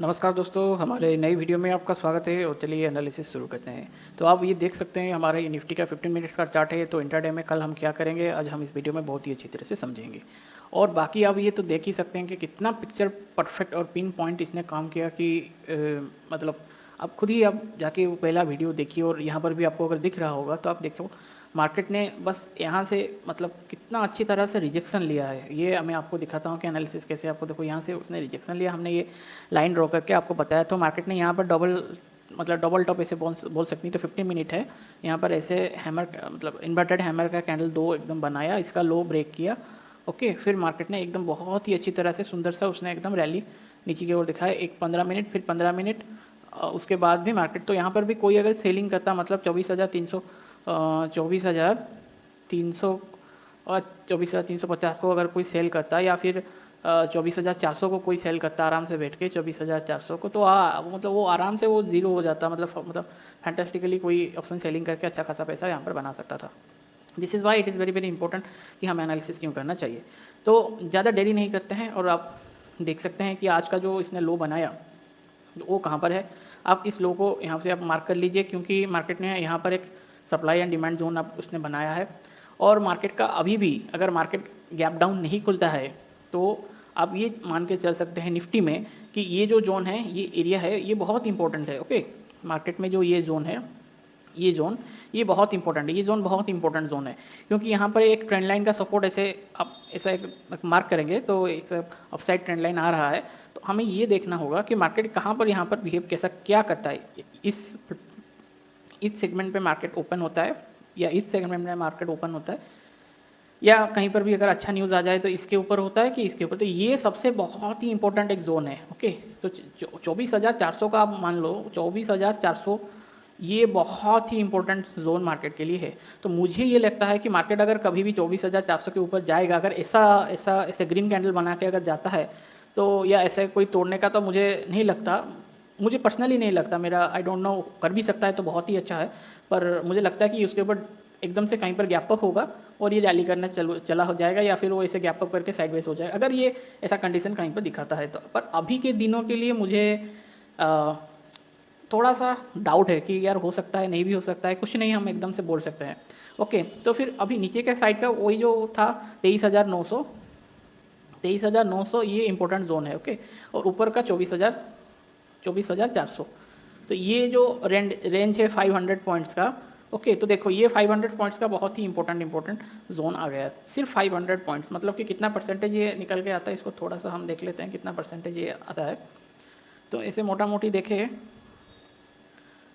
नमस्कार दोस्तों, हमारे नई वीडियो में आपका स्वागत है और चलिए एनालिसिस शुरू करते हैं। तो आप ये देख सकते हैं हमारा ये निफ्टी का 15 मिनट्स का चार्ट है। तो इंट्राडे में कल हम क्या करेंगे, आज हम इस वीडियो में बहुत ही अच्छी तरह से समझेंगे। और बाकी आप ये तो देख ही सकते हैं कि कितना पिक्चर परफेक्ट और पिन पॉइंट इसने काम किया कि मतलब आप खुद ही आप जाके वो पहला वीडियो देखिए और यहाँ पर भी आपको अगर दिख रहा होगा तो आप देखो मार्केट ने बस यहाँ से मतलब कितना अच्छी तरह से रिजेक्शन लिया है। ये मैं आपको दिखाता हूँ कि एनालिसिस कैसे आपको देखो यहाँ से उसने रिजेक्शन लिया, हमने ये लाइन ड्रॉ करके आपको बताया। तो मार्केट ने यहाँ पर डबल टॉप ऐसे बोल सकती तो 15 मिनट है यहाँ पर ऐसे हैमर मतलब इन्वर्टेड हैमर का कैंडल दो एकदम बनाया, इसका लो ब्रेक किया। ओके, फिर मार्केट ने एकदम बहुत ही अच्छी तरह से सुंदर सा उसने एकदम रैली नीचे की ओर दिखाया, एक 15 मिनट फिर 15 मिनट उसके बाद भी मार्केट तो यहाँ पर भी कोई अगर सेलिंग करता मतलब 24,300 और 24,350 को अगर कोई सेल करता या फिर 24,400 को कोई सेल करता आराम से बैठ के 24,400 को, तो मतलब वो आराम से वो जीरो हो जाता, मतलब फैंटास्टिकली कोई ऑप्शन सेलिंग करके अच्छा खासा पैसा यहाँ पर बना सकता था। This is why it is very very important कि हमें एनालिसिस क्यों करना चाहिए। तो ज़्यादा देरी नहीं करते हैं और आप देख सकते हैं कि आज का जो इसने लो बनाया वो कहाँ पर है। आप इस लो को यहाँ से आप मार्क कर लीजिए क्योंकि मार्केट ने यहाँ पर एक सप्लाई एंड डिमांड जोन आप उसने बनाया है। और मार्केट का अभी भी अगर मार्केट गैप डाउन नहीं खुलता है तो आप ये मान के चल सकते हैं निफ्टी में कि ये जो जोन है, ये एरिया है, ये बहुत इंपॉर्टेंट है। ओके, मार्केट में जो ये जोन है, ये बहुत इंपॉर्टेंट है, ये जोन बहुत इंपॉर्टेंट जोन है क्योंकि यहाँ पर एक ट्रेंड लाइन का सपोर्ट ऐसे आप ऐसा एक मार्क करेंगे तो एक अपसाइड ट्रेंड लाइन आ रहा है। तो हमें ये देखना होगा कि मार्केट कहाँ पर यहाँ पर बिहेव कैसा क्या करता है। इस सेगमेंट पे मार्केट ओपन होता है या इस सेगमेंट में मार्केट ओपन होता है या कहीं पर भी अगर अच्छा न्यूज़ आ जाए तो इसके ऊपर होता है कि इसके ऊपर। तो ये सबसे बहुत ही इंपॉर्टेंट एक जोन है। ओके, तो 24,400 का आप मान लो 24,400 ये बहुत ही इंपॉर्टेंट जोन मार्केट के लिए है। तो मुझे ये लगता है कि मार्केट अगर कभी भी 24,400 के ऊपर जाएगा, अगर ऐसा ऐसा ऐसे ग्रीन कैंडल बना के अगर जाता है तो, या ऐसे कोई तोड़ने का तो मुझे नहीं लगता, मुझे पर्सनली नहीं लगता। मेरा आई डोंट नो, कर भी सकता है तो बहुत ही अच्छा है, पर मुझे लगता है कि उसके ऊपर एकदम से कहीं पर गैप अप होगा और ये रैली करना चला हो जाएगा या फिर वो ऐसे गैप अप करके साइडवेज हो जाएगा अगर ये ऐसा कंडीशन कहीं पर दिखाता है तो। पर अभी के दिनों के लिए मुझे थोड़ा सा डाउट है कि यार हो सकता है, नहीं भी हो सकता है, कुछ नहीं हम एकदम से बोल सकते हैं। ओके, तो फिर अभी नीचे के साइड का वही जो था 23,900 ये इंपॉर्टेंट जोन है। ओके, और ऊपर का 24,400, तो ये जो रेंज है 500 पॉइंट्स का। ओके, तो देखो ये 500 पॉइंट्स का बहुत ही इंपॉर्टेंट जोन आ गया है। सिर्फ 500 पॉइंट्स मतलब कि कितना परसेंटेज ये निकल के आता है, इसको थोड़ा सा हम देख लेते हैं कितना परसेंटेज ये आता है। तो ऐसे मोटा मोटी देखे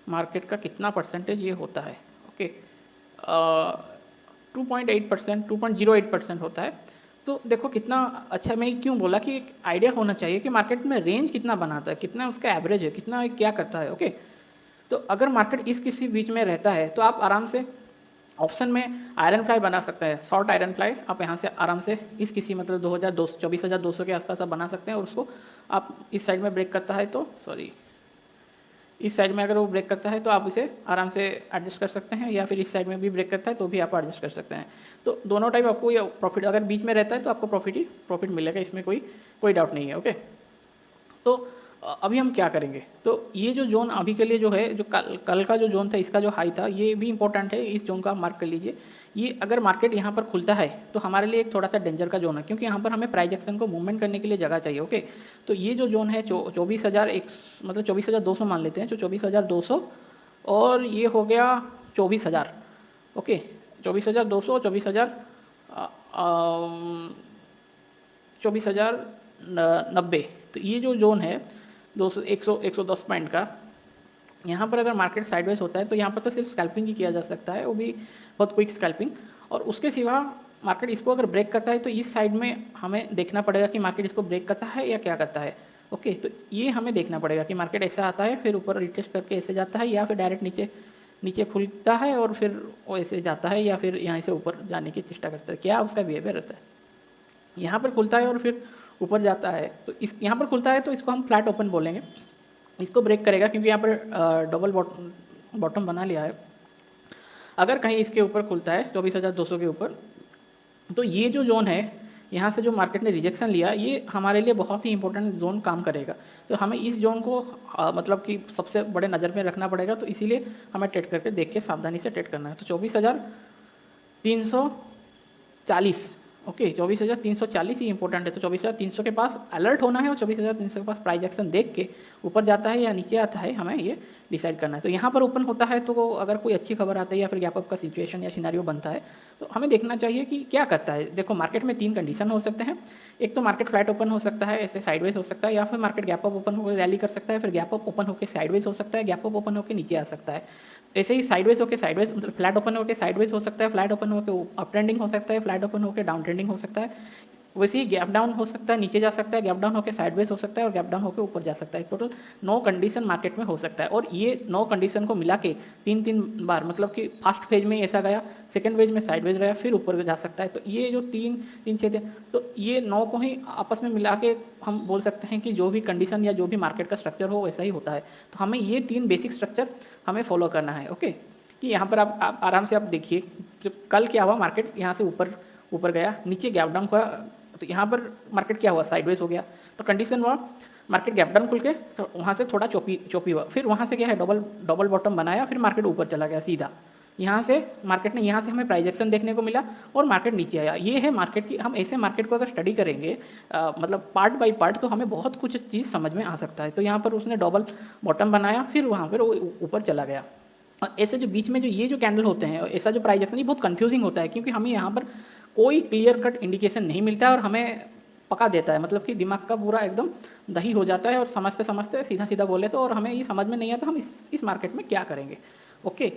मार्केट का कितना परसेंटेज ये होता है। ओके, 2.8%, 2.08% होता है। तो देखो कितना अच्छा, मैं क्यों बोला कि एक आइडिया होना चाहिए कि मार्केट में रेंज कितना बनाता है, कितना उसका एवरेज है, कितना क्या करता है। ओके, तो अगर मार्केट इस किसी बीच में रहता है तो आप आराम से ऑप्शन में आयरन फ्लाई बना सकते हैं, शॉर्ट आयरन फ्लाई आप यहाँ से आराम से इस किसी मतलब 24,200 के आसपास आप बना सकते हैं। और उसको आप इस साइड में ब्रेक करता है तो इस साइड में अगर वो ब्रेक करता है तो आप इसे आराम से एडजस्ट कर सकते हैं, या फिर इस साइड में भी ब्रेक करता है तो भी आप एडजस्ट कर सकते हैं। तो दोनों टाइप आपको ये प्रॉफिट, अगर बीच में रहता है तो आपको प्रॉफिट मिलेगा, इसमें कोई डाउट नहीं है। ओके, तो अभी हम क्या करेंगे, तो ये जो जोन अभी के लिए जो है, जो कल का जो जोन था, इसका जो हाई था, ये भी इंपॉर्टेंट है, इस जोन का मार्क कर लीजिए। ये अगर मार्केट यहाँ पर खुलता है तो हमारे लिए एक थोड़ा सा डेंजर का जोन है क्योंकि यहाँ पर हमें प्राइस एक्शन को मूवमेंट करने के लिए जगह चाहिए। ओके, तो ये जो जोन है 24,001 मतलब 24,200 मान लेते हैं, जो 24,200 और ये हो गया 24,000। ओके, 24,200 और 24,090, तो ये जो जोन है 110 पॉइंट का, यहाँ पर अगर मार्केट साइडवेज होता है तो यहाँ पर तो सिर्फ स्कैल्पिंग ही किया जा सकता है, वो भी बहुत क्विक स्कैल्पिंग। और उसके सिवा मार्केट इसको अगर ब्रेक करता है तो इस साइड में हमें देखना पड़ेगा कि मार्केट इसको ब्रेक करता है या क्या करता है। ओके, तो ये हमें देखना पड़ेगा कि मार्केट ऐसा आता है फिर ऊपर रिटेस्ट करके ऐसे जाता है या फिर डायरेक्ट नीचे खुलता है और फिर वो ऐसे जाता है या फिर यहाँ से ऊपर जाने की चेष्टा करता है, क्या उसका बिहेवियर रहता है। यहाँ पर खुलता है और फिर ऊपर जाता है, तो इस यहाँ पर खुलता है तो इसको हम फ्लैट ओपन बोलेंगे। इसको ब्रेक करेगा क्योंकि यहाँ पर डबल बॉटम बना लिया है। अगर कहीं इसके ऊपर खुलता है 24,200 के ऊपर, तो ये जो जोन है यहाँ से जो मार्केट ने रिजेक्शन लिया, ये हमारे लिए बहुत ही इंपॉर्टेंट जोन काम करेगा। तो हमें इस जोन को मतलब कि सबसे बड़े नज़र में रखना पड़ेगा। तो इसीलिए हमें ट्रेड करके देख के सावधानी से ट्रेड करना है। तो 24,340, ओके 24,340 ही इंपॉर्टेंट है। तो 24,300 के पास अलर्ट होना है और 24,300 के पास प्राइस एक्शन देख के ऊपर जाता है या नीचे आता है, हमें ये डिसाइड करना है। तो यहाँ पर ओपन होता है तो अगर कोई अच्छी खबर आती है या फिर गैप अप का सिचुएशन या सिनेरियो बनता है तो हमें देखना चाहिए कि क्या करता है। देखो मार्केट में 3 कंडीशन हो सकते हैं। एक तो मार्केट फ्लैट ओपन हो सकता है, ऐसे साइडवेज हो सकता है, या फिर मार्केट गैप अप ओपन होकर रैली कर सकता है, फिर गैप अप ओपन होकर साइडवेज हो सकता है, गैप अप ओपन होकर नीचे आ सकता है। ऐसे ही साइडवेज होकर साइडवेज मतलब फ्लैट ओपन होकर साइडवेज हो सकता है, फ्लैट ओपन होकर अप ट्रेंडिंग हो सकता है, फ्लैट ओपन होकर डाउन ट्रेंडिंग हो सकता है। वैसे ही गैप डाउन हो सकता है, नीचे जा सकता है, गैप डाउन होकर साइडवेज हो सकता है और गैप डाउन होकर ऊपर जा सकता है। टोटल 9 कंडीशन मार्केट में हो सकता है और ये 9 कंडीशन को मिला के 3-3 बार मतलब कि फर्स्ट फेज में ऐसा गया, सेकंड फेज में साइडवेज रहा, फिर ऊपर जा सकता है। तो ये जो 3-3-6 तो ये 9 को ही आपस में मिला के हम बोल सकते हैं कि जो भी कंडीशन या जो भी मार्केट का स्ट्रक्चर हो वैसा ही होता है। तो हमें ये 3 बेसिक स्ट्रक्चर हमें फॉलो करना है। ओके, कि यहाँ पर आप आराम से आप देखिए, जब कल क्या हुआ, मार्केट यहाँ से ऊपर गया, नीचे गैप डाउन हुआ, तो यहाँ पर मार्केट क्या हुआ, साइडवेज हो गया। तो कंडीशन हुआ मार्केट गैप डाउन खुल के तो वहाँ से थोड़ा चोपी हुआ, फिर वहाँ से क्या है डबल बॉटम बनाया, फिर मार्केट ऊपर चला गया सीधा। यहाँ से मार्केट ने यहाँ से हमें प्राइस एक्शन देखने को मिला और मार्केट नीचे आया। ये है मार्केट की, हम ऐसे मार्केट को अगर स्टडी करेंगे मतलब पार्ट बाय पार्ट तो हमें बहुत कुछ चीज़ समझ में आ सकता है। तो यहाँ पर उसने डबल बॉटम बनाया, फिर वहाँ पर वो ऊपर चला गया। और ऐसे जो बीच में जो ये जो कैंडल होते हैं, ऐसा जो प्राइस एक्शन, ये बहुत कंफ्यूजिंग होता है क्योंकि हमें यहाँ पर कोई क्लियर कट इंडिकेशन नहीं मिलता है और हमें पका देता है, मतलब कि दिमाग का पूरा एकदम दही हो जाता है और समझते समझते सीधा सीधा बोले तो, और हमें ये समझ में नहीं आता हम इस मार्केट में क्या करेंगे। ओके,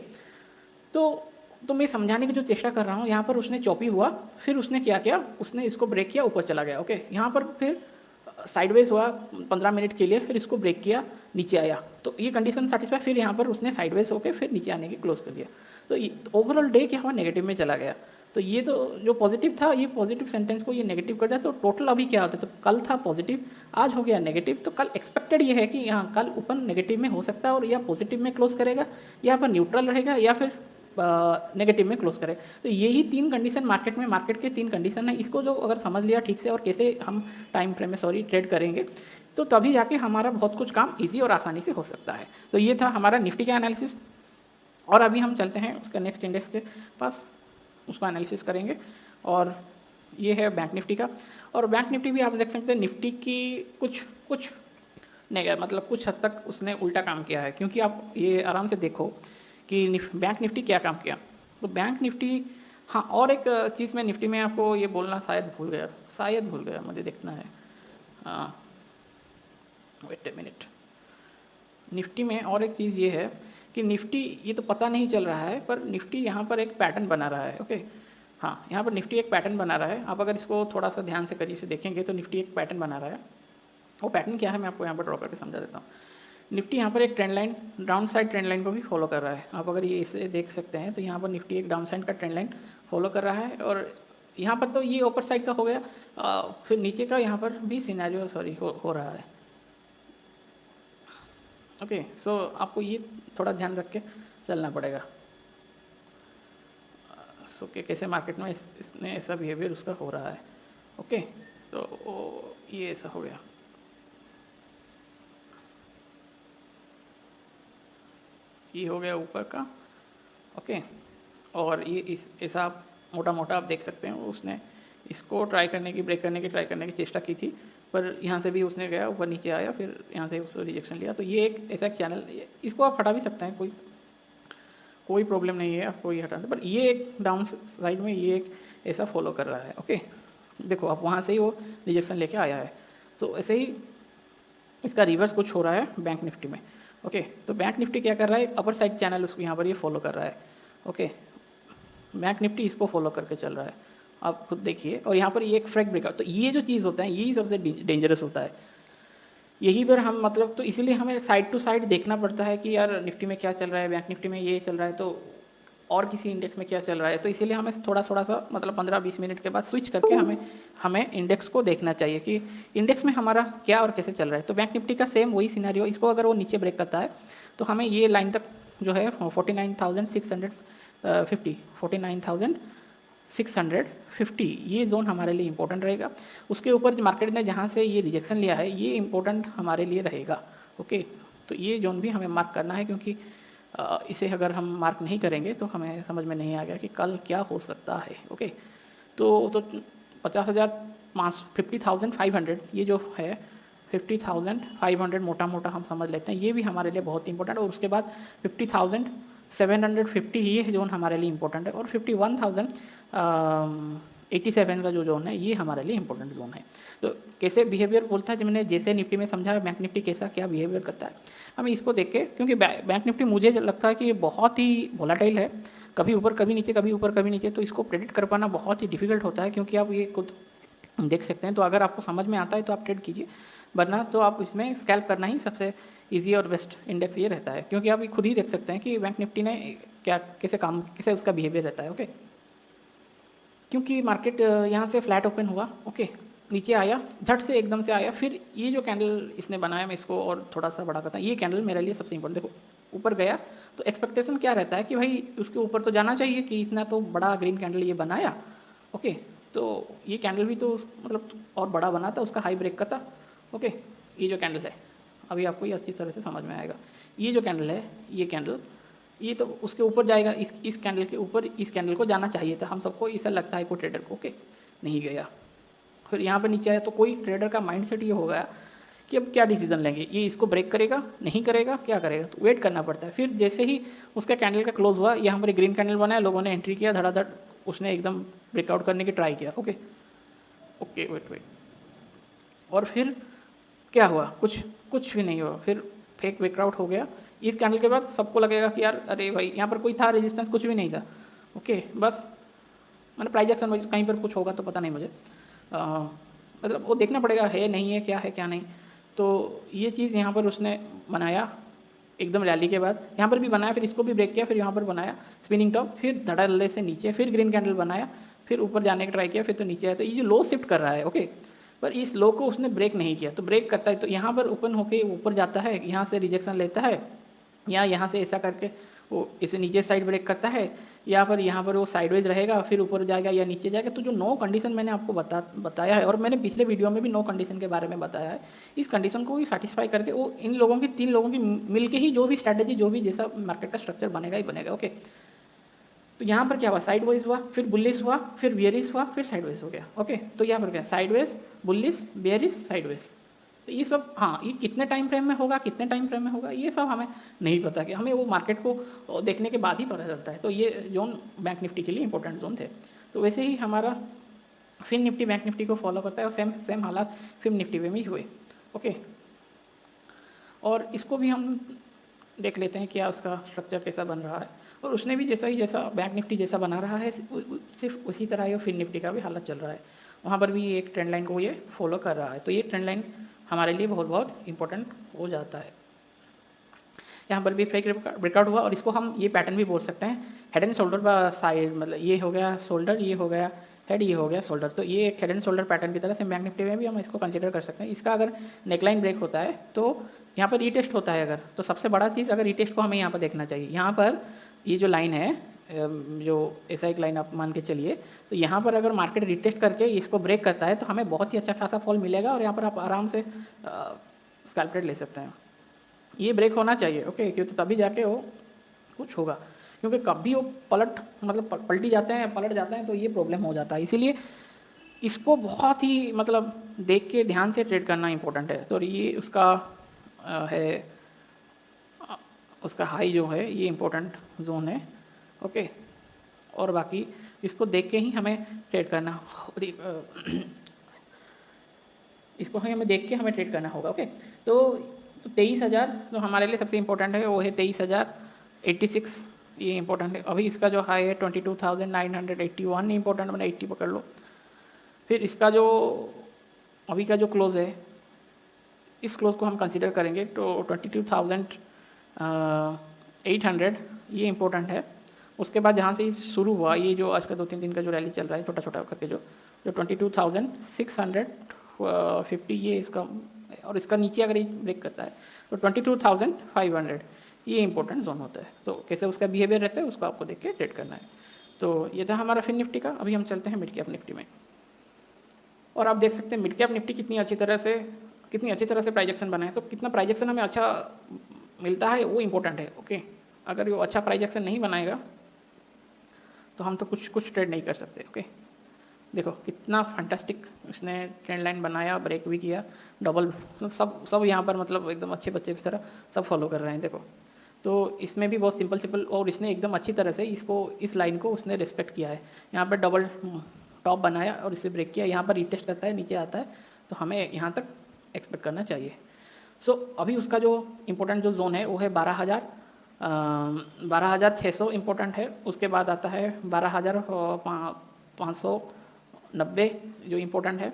तो मैं समझाने की जो चेष्टा कर रहा हूँ, यहाँ पर उसने चॉपी हुआ, फिर उसने क्या किया, उसने इसको ब्रेक किया, ऊपर चला गया। ओके, यहाँ पर फिर साइडवेज हुआ 15 मिनट के लिए, फिर इसको ब्रेक किया, नीचे आया, तो ये कंडीशन सेटिस्फाई, फिर यहाँ पर उसने साइडवेज होकर फिर नीचे आने की क्लोज कर दिया। तो ओवरऑल डे क्या हुआ, नेगेटिव में चला गया। तो ये तो जो पॉजिटिव था, ये पॉजिटिव सेंटेंस को ये नेगेटिव कर दिया। तो टोटल अभी क्या होता है, तो कल था पॉजिटिव, आज हो गया नेगेटिव। तो कल एक्सपेक्टेड ये है कि यहाँ कल ओपन नेगेटिव में हो सकता है और या पॉजिटिव में क्लोज करेगा, या पर न्यूट्रल रहेगा, या फिर नेगेटिव में क्लोज करें। तो यही 3 कंडीशन मार्केट के 3 कंडीशन है। इसको जो अगर समझ लिया ठीक से और कैसे हम टाइम फ्रेम में ट्रेड करेंगे, तो तभी जाके हमारा बहुत कुछ काम इजी और आसानी से हो सकता है। तो ये था हमारा निफ्टी का एनालिसिस, और अभी हम चलते हैं उसका नेक्स्ट इंडेक्स के पास, उसका एनालिसिस करेंगे। और ये है बैंक निफ्टी का, और बैंक निफ्टी भी आप देख सकते हैं निफ्टी की कुछ मतलब कुछ हद तक उसने उल्टा काम किया है, क्योंकि आप ये आराम से देखो कि बैंक निफ्टी क्या काम किया। तो बैंक निफ्टी, हाँ, और एक चीज़ मैं निफ्टी में आपको ये बोलना शायद भूल गया, मुझे देखना है, वेट ए मिनट। निफ्टी में और एक चीज़ ये है कि निफ्टी, ये तो पता नहीं चल रहा है, पर निफ्टी यहाँ पर एक पैटर्न बना रहा है। ओके, हाँ, यहाँ पर निफ्टी एक पैटर्न बना रहा है। आप अगर इसको थोड़ा सा ध्यान से करीब से देखेंगे तो निफ्टी एक पैटर्न बना रहा है। वो पैटर्न क्या है मैं आपको यहाँ पर ड्रॉ करके समझा देता हूँ। निफ्टी यहाँ पर एक trend line, down side trend line को भी फॉलो कर रहा है। आप अगर ये इसे देख सकते हैं तो यहाँ पर निफ्टी एक डाउन साइड का ट्रेंड लाइन फॉलो कर रहा है, और यहाँ पर तो ये ऊपर साइड का हो गया, फिर नीचे का यहाँ पर भी सिनेरियो हो रहा है। ओके, सो आपको ये थोड़ा ध्यान रख के चलना पड़ेगा। सो कि कैसे मार्केट में इसने ऐसा बिहेवियर उसका हो रहा है। ओके, तो ये ऐसा हो गया। ये हो गया ऊपर का। ओके, और ये इस ऐसा आप मोटा मोटा आप देख सकते हैं, उसने इसको ब्रेक करने की चेष्टा की थी, पर यहाँ से भी उसने गया, ऊपर नीचे आया, फिर यहाँ से उसको रिजेक्शन लिया। तो ये एक ऐसा चैनल, इसको आप हटा भी सकते हैं, कोई प्रॉब्लम नहीं है आपको ये हटाने, पर ये एक डाउन साइड में ये एक ऐसा फॉलो कर रहा है। ओके, देखो आप वहाँ से ही वो रिजेक्शन लेके आया है। तो ऐसे ही इसका रिवर्स कुछ हो रहा है बैंक निफ्टी में। ओके, तो बैंक निफ्टी क्या कर रहा है, अपर साइड चैनल उसको यहाँ पर ये फॉलो कर रहा है। ओके, बैंक निफ्टी इसको फॉलो करके चल रहा है, आप खुद देखिए। और यहाँ पर ये एक फ्रैग ब्रेकआउट, तो ये जो चीज़ होता है यही सबसे डेंजरस होता है। यही पर हम मतलब, तो इसीलिए हमें साइड टू साइड देखना पड़ता है कि यार निफ्टी में क्या चल रहा है, बैंक निफ्टी में ये चल रहा है, तो और किसी इंडेक्स में क्या चल रहा है। तो इसीलिए हमें थोड़ा सा मतलब 15-20 मिनट के बाद स्विच करके हमें इंडेक्स को देखना चाहिए कि इंडेक्स में हमारा क्या और कैसे चल रहा है। तो बैंक निफ्टी का सेम वही सिनेरियो, इसको अगर वो नीचे ब्रेक करता है तो हमें ये लाइन तक जो है 49,650 650, ये जोन हमारे लिए इंपॉर्टेंट रहेगा। उसके ऊपर मार्केट ने जहाँ से ये रिजेक्शन लिया है ये इंपॉर्टेंट हमारे लिए रहेगा। ओके, तो ये जोन भी हमें मार्क करना है, क्योंकि इसे अगर हम मार्क नहीं करेंगे तो हमें समझ में नहीं आ गया कि कल क्या हो सकता है। ओके, तो 50,500 ये जो है 50,500 मोटा मोटा हम समझ लेते हैं, ये भी हमारे लिए बहुत इंपॉर्टेंट है। और उसके बाद 50,750 ये जोन हमारे लिए इंपॉर्टेंट है। और 51,087 का जो जोन है ये हमारे लिए इंपॉर्टेंट जोन है। तो कैसे बिहेवियर बोलता है, जब मैंने जैसे निफ्टी में समझा बैंक निफ्टी कैसा क्या बिहेवियर करता है, हमें इसको देख के, क्योंकि बैंक निफ्टी मुझे लगता है कि ये बहुत ही वोलाटाइल है, कभी ऊपर कभी नीचे, कभी ऊपर कभी नीचे, तो इसको प्रेडिक्ट कर पाना बहुत ही डिफिकल्ट होता है, क्योंकि आप ये खुद देख सकते हैं। तो अगर आपको समझ में आता है तो आप ट्रेड कीजिए, वरना तो आप इसमें स्कैल्प करना ही सबसे इजी और बेस्ट इंडेक्स ये रहता है, क्योंकि आप खुद ही देख सकते हैं कि बैंक निफ्टी ने क्या कैसे उसका बिहेवियर रहता है। ओके, क्योंकि मार्केट यहाँ से फ्लैट ओपन हुआ, ओके, नीचे आया, झट से एकदम से आया, फिर ये जो कैंडल इसने बनाया, मैं इसको और थोड़ा सा बड़ा करता हूँ, ये कैंडल मेरे लिए सबसे इंपॉर्टेंट। देखो ऊपर गया तो एक्सपेक्टेशन क्या रहता है कि भाई उसके ऊपर तो जाना चाहिए, कि इसने तो बड़ा ग्रीन कैंडल ये बनाया। ओके, तो ये कैंडल भी तो मतलब और बड़ा बना था, उसका हाई ब्रेक का था। ओके, ये जो कैंडल है अभी आपको ये अच्छी तरह से समझ में आएगा, ये जो कैंडल है ये कैंडल ये तो उसके ऊपर जाएगा, इस कैंडल के ऊपर इस कैंडल को जाना चाहिए था, हम सबको ऐसा लगता है कोई ट्रेडर को। ओके, नहीं गया, फिर यहाँ पर नीचे आया, तो कोई ट्रेडर का माइंडसेट ये हो गया कि अब क्या डिसीजन लेंगे, ये इसको ब्रेक करेगा नहीं करेगा क्या करेगा, तो वेट करना पड़ता है। फिर जैसे ही उसका कैंडल का क्लोज हुआ, यहाँ पर ग्रीन कैंडल बनाया, लोगों ने एंट्री किया धड़ाधड़, उसने एकदम ब्रेकआउट करने की ट्राई किया। ओके ओके वेट, और फिर क्या हुआ, कुछ भी नहीं हुआ, फिर फेक ब्रेकआउट हो गया। इस कैंडल के बाद सबको लगेगा कि यार अरे भाई यहाँ पर कोई था रेजिस्टेंस, कुछ भी नहीं था। ओके, बस मैंने प्राइस एक्शन कहीं पर कुछ होगा तो पता नहीं मुझे, मतलब वो देखना पड़ेगा है नहीं है क्या नहीं। तो ये चीज़ यहाँ पर उसने बनाया एकदम रैली के बाद, यहाँ पर भी बनाया, फिर इसको भी ब्रेक किया, फिर यहाँ पर बनाया स्पिनिंग टॉप, फिर धड़ल्ले से नीचे, फिर ग्रीन कैंडल बनाया, फिर ऊपर जाने का ट्राई किया, फिर तो नीचे आया। तो ये जो लो शिफ्ट कर रहा है, ओके, पर इस लो को उसने ब्रेक नहीं किया, तो ब्रेक करता है तो यहाँ पर ओपन होके ऊपर जाता है, यहाँ से रिजेक्शन लेता है, या यहाँ से ऐसा करके वो इसे नीचे साइड ब्रेक करता है, यहाँ पर वो साइडवेज रहेगा, फिर ऊपर जाएगा या नीचे जाएगा। तो जो नो कंडीशन मैंने आपको बताया है, और मैंने पिछले वीडियो में भी नो कंडीशन के बारे में बताया है, इस कंडीशन को सेटिस्फाई करके वो इन लोगों की 3 लोगों की मिलके ही जो भी स्ट्रैटेजी, जो भी जैसा मार्केट का स्ट्रक्चर बनेगा ही बनेगा। ओके, तो यहाँ पर क्या हुआ, साइडवेज हुआ, फिर बुलिश हुआ, फिर बियरिश हुआ, फिर साइडवेज हो गया। ओके, तो यहाँ पर क्या, साइडवेज, बुलिश, बियरिश, साइडवेज। तो ये सब, हाँ, ये कितने टाइम फ्रेम में होगा, कितने टाइम फ्रेम में होगा, ये सब हमें नहीं पता, कि हमें वो मार्केट को देखने के बाद ही पता चलता है। तो ये जोन बैंक निफ्टी के लिए इंपॉर्टेंट जोन थे। तो वैसे ही हमारा फिन निफ्टी बैंक निफ्टी को फॉलो करता है, और सेम हालात फिन निफ्टी में भी हुए। ओके, और इसको भी हम देख लेते हैं क्या उसका स्ट्रक्चर कैसा बन रहा है, और उसने भी जैसा बैंक निफ्टी जैसा बना रहा है, सिर्फ उसी तरह ये फिन निफ्टी का भी हालत चल रहा है, वहाँ पर भी एक ट्रेंड लाइन को ये फॉलो कर रहा है। तो ये ट्रेंड लाइन हमारे लिए बहुत इंपॉर्टेंट हो जाता है। यहाँ पर भी फेक ब्रेकआउट हुआ, और इसको हम ये पैटर्न भी बोल सकते हैं हेड एंड शोल्डर का साइड, मतलब ये हो गया शोल्डर, ये हो गया हेड, ये हो गया शोल्डर। तो ये एक हेड एंड शोल्डर पैटर्न की तरह से बैंक निफ्टी में भी हम इसको कंसीडर कर सकते हैं। इसका अगर नेकलाइन ब्रेक होता है तो यहाँ पर रीटेस्ट होता है, अगर तो सबसे बड़ा चीज़ अगर रीटेस्ट को हमें यहाँ पर देखना चाहिए। यहाँ पर ये जो लाइन है, जो ऐसा एक लाइन आप मान के चलिए, तो यहाँ पर अगर मार्केट रिटेस्ट करके इसको ब्रेक करता है तो हमें बहुत ही अच्छा खासा फॉल मिलेगा, और यहाँ पर आप आराम से स्कैल्प ट्रेड ले सकते हैं। ये ब्रेक होना चाहिए, ओके, क्योंकि तभी जाके वो कुछ होगा, क्योंकि कभी वो पलट जाते हैं तो ये प्रॉब्लम हो जाता है। इसीलिए इसको बहुत ही मतलब देख के ध्यान से ट्रेड करना इंपॉर्टेंट है। तो ये उसका है, उसका हाई जो है ये इंपॉर्टेंट जोन है। ओके, और बाकी इसको देख के ही हमें ट्रेड करना, इसको हमें देख के हमें ट्रेड करना होगा। ओके, तो 23,000 जो हमारे लिए सबसे इंपॉर्टेंट है वो है 23,086, ये इंपॉर्टेंट है। अभी इसका जो हाई है 22,981 इंपॉर्टेंट, मैंने 80 पकड़ लो। फिर इसका जो अभी का जो क्लोज है, इस क्लोज को हम कंसीडर करेंगे तो 22,800, ये इंपॉर्टेंट है। उसके बाद जहाँ से शुरू हुआ, ये जो आज का 2-3 दिन का जो रैली चल रहा है छोटा छोटा करके, जो 22,650, ये इसका, और इसका नीचे अगर ये ब्रेक करता है तो 22,500, ये इंपॉर्टेंट जोन होता है। तो कैसे उसका बिहेवियर रहता है उसको आपको देख के ट्रेड करना है। तो ये था हमारा फिन निफ्टी का। अभी हम चलते हैं मिड कैप निफ्टी में, और आप देख सकते हैं मिड कैप निफ्टी कितनी अच्छी तरह से प्राइजेक्शन बना है। तो कितना प्राइजेक्शन हमें अच्छा मिलता है वो इम्पोर्टेंट है। ओके, अगर वो अच्छा प्राइजेक्शन नहीं बनाएगा तो हम तो कुछ ट्रेड नहीं कर सकते। ओके, देखो कितना फैंटास्टिक इसने ट्रेंड लाइन बनाया, ब्रेक भी किया, डबल, सब यहाँ पर मतलब एकदम अच्छे बच्चे की तरह सब फॉलो कर रहे हैं। देखो तो इसमें भी बहुत सिंपल और इसने एकदम अच्छी तरह से इस लाइन को उसने रिस्पेक्ट किया है। यहाँ पर डबल टॉप बनाया और इसे ब्रेक किया, यहाँ पर रीटेस्ट करता है, नीचे आता है, तो हमें यहाँ तक एक्सपेक्ट करना चाहिए। सो अभी उसका जो इम्पोर्टेंट जो जोन है वो है 12,600 इम्पोर्टेंट है। उसके बाद आता है 12,590 जो इम्पोर्टेंट है।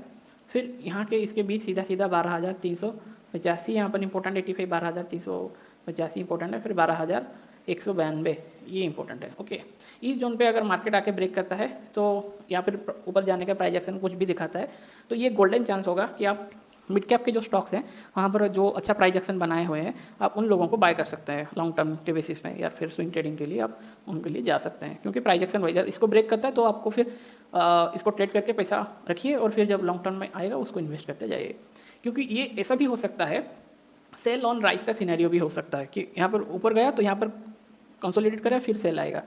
फिर यहाँ के इसके बीच सीधा 12,385 यहाँ पर इम्पोर्टेंट, 85 12,385 इम्पोर्टेंट है। फिर 12,192 ये इंपॉर्टेंट है। ओके, इस जोन पे अगर मार्केट आके ब्रेक करता है तो या फिर ऊपर जाने का प्राइजेक्शन कुछ भी दिखाता है तो ये गोल्डन चांस होगा कि आप मिड कैप के जो स्टॉक्स हैं वहाँ पर जो अच्छा प्राइजेक्शन बनाए हुए हैं आप उन लोगों को बाय कर सकते हैं लॉन्ग टर्म के बेसिस में, या फिर स्विंग ट्रेडिंग के लिए आप उनके लिए जा सकते हैं। क्योंकि प्राइजेक्शन वही इसको ब्रेक करता है तो आपको फिर इसको ट्रेड करके पैसा रखिए और फिर जब लॉन्ग टर्म में आएगा उसको इन्वेस्ट करते जाइए। क्योंकि ये ऐसा भी हो सकता है, सेल ऑन राइज का सिनेरियो भी हो सकता है कि यहाँ पर ऊपर गया तो यहाँ पर कंसोलिडेट करेगा, फिर सेल आएगा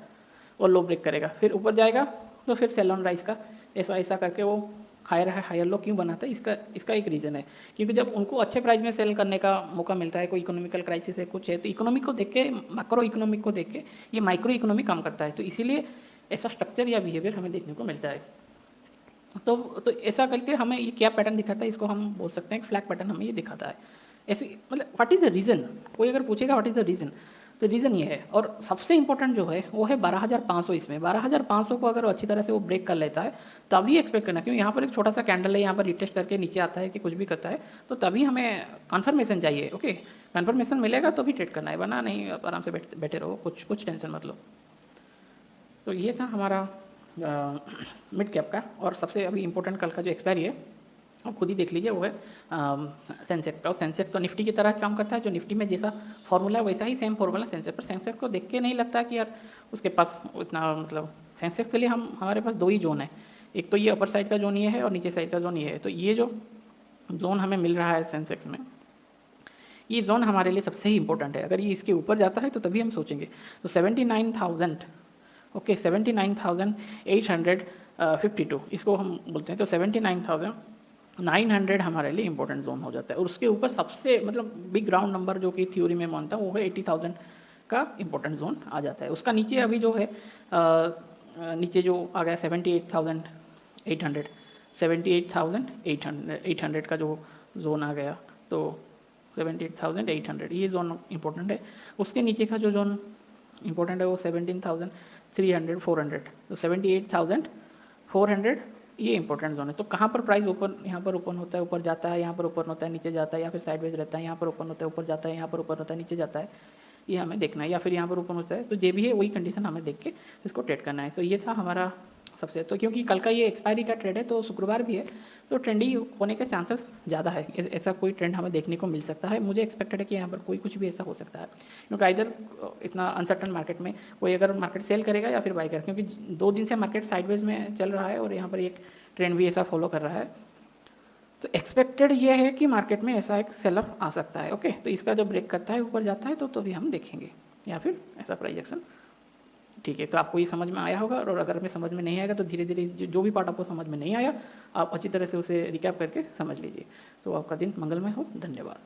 और लो ब्रेक करेगा, फिर ऊपर जाएगा तो फिर सेल ऑन राइज का ऐसा करके वो हायर लो क्यों बनाता है, इसका एक रीज़न है। क्योंकि जब उनको अच्छे प्राइस में सेल करने का मौका मिलता है, कोई इकोनॉमिकल क्राइसिस है, कुछ है, तो इकोनॉमिक को देख के, मैक्रो इकोनॉमिक को देख के ये माइक्रो इकोनॉमिक काम करता है, तो इसीलिए ऐसा स्ट्रक्चर या बिहेवियर हमें देखने को मिलता है। तो ऐसा करके हमें ये क्या पैटर्न दिखाता है, इसको हम बोल सकते हैं फ्लैग पैटर्न हमें ये दिखाता है। ऐसे मतलब व्हाट इज़ द रीज़न, कोई अगर पूछेगा व्हाट इज़ द रीज़न, तो रीज़न ये है। और सबसे इंपॉर्टेंट जो है वो है 12,500। इसमें 12,500 को अगर अच्छी तरह से वो ब्रेक कर लेता है तभी एक्सपेक्ट करना, क्योंकि यहाँ पर एक छोटा सा कैंडल है, यहाँ पर रिटेस्ट करके नीचे आता है कि कुछ भी करता है, तो तभी हमें कन्फर्मेशन चाहिए। ओके, कन्फर्मेशन मिलेगा तो भी ट्रेड करना है, वरना नहीं, आराम से बैठे रहो, कुछ टेंशन मत लो। तो ये था हमारा मिड कैप का। और सबसे अभी इम्पोर्टेंट कल का जो एक्सपायरी है आप खुद ही देख लीजिए, वो है सेंसेक्स का। और सेंसेक्स तो निफ्टी की तरह काम करता है, जो निफ्टी में जैसा फॉर्मूला है वैसा ही सेम फॉर्मूला सेंसेक्स पर। सेंसेक्स को देख के नहीं लगता कि यार उसके पास इतना, मतलब सेंसेक्स के लिए हमारे पास दो ही जोन है, एक तो ये अपर साइड का जोन ये है और नीचे साइड का जोन ये है। तो ये जो जोन हमें मिल रहा है सेंसेक्स में, ये जोन हमारे लिए सबसे ही इंपॉर्टेंट है। अगर ये इसके ऊपर जाता है तो तभी हम सोचेंगे। तो 79,000, ओके 79,852 इसको हम बोलते हैं। तो 79,900 हमारे लिए इंपॉर्टेंट जोन हो जाता है। और उसके ऊपर सबसे मतलब बिग राउंड नंबर जो कि थ्योरी में मानता हूँ वो है 80,000 का इंपॉर्टेंट जोन आ जाता है। उसका नीचे अभी जो है नीचे जो आ गया 78,800 का जो जोन आ गया, तो 78,800 ये जोन इंपॉर्टेंट है। उसके नीचे का जो जोन इंपॉर्टेंट है वो 17,300 400, तो 78,400 ये इंपॉर्टेंट जोन है। तो कहाँ पर प्राइस ऊपर, यहाँ पर ओपन होता है, ऊपर जाता है, यहाँ पर ओपन होता है, नीचे जाता है, या फिर साइडवेज रहता है, यहाँ पर ओपन होता है, ऊपर जाता है, यहाँ पर ओपन होता है, नीचे जाता है, ये हमें देखना है, या फिर यहाँ पर ओपन होता है, तो जो भी है वही कंडीशन हमें देख के इसको ट्रेड करना है। तो ये था हमारा सबसे, तो क्योंकि कल का ये एक्सपायरी का ट्रेड है तो शुक्रवार भी है, तो ट्रेंडी होने के चांसेस ज़्यादा है, ऐसा कोई ट्रेंड हमें देखने को मिल सकता है। मुझे एक्सपेक्टेड है कि यहाँ पर कुछ भी ऐसा हो सकता है, क्योंकि इधर इतना अनसर्टन मार्केट में कोई अगर मार्केट सेल करेगा या फिर बाई करेगा, क्योंकि 2 दिन से मार्केट साइडवेज में चल रहा है और यहाँ पर एक ट्रेंड भी ऐसा फॉलो कर रहा है। तो एक्सपेक्टेड ये है कि मार्केट में ऐसा एक सेल ऑफ आ सकता है। ओके, तो इसका जब ब्रेक करता है ऊपर जाता है तो भी हम देखेंगे, या फिर ऐसा प्राइजेक्शन। ठीक है, तो आपको ये समझ में आया होगा। और अगर हमें समझ में नहीं आएगा तो धीरे धीरे जो भी पार्ट आपको समझ में नहीं आया आप अच्छी तरह से उसे रिकैप करके समझ लीजिए। तो आपका दिन मंगलमय हो। धन्यवाद।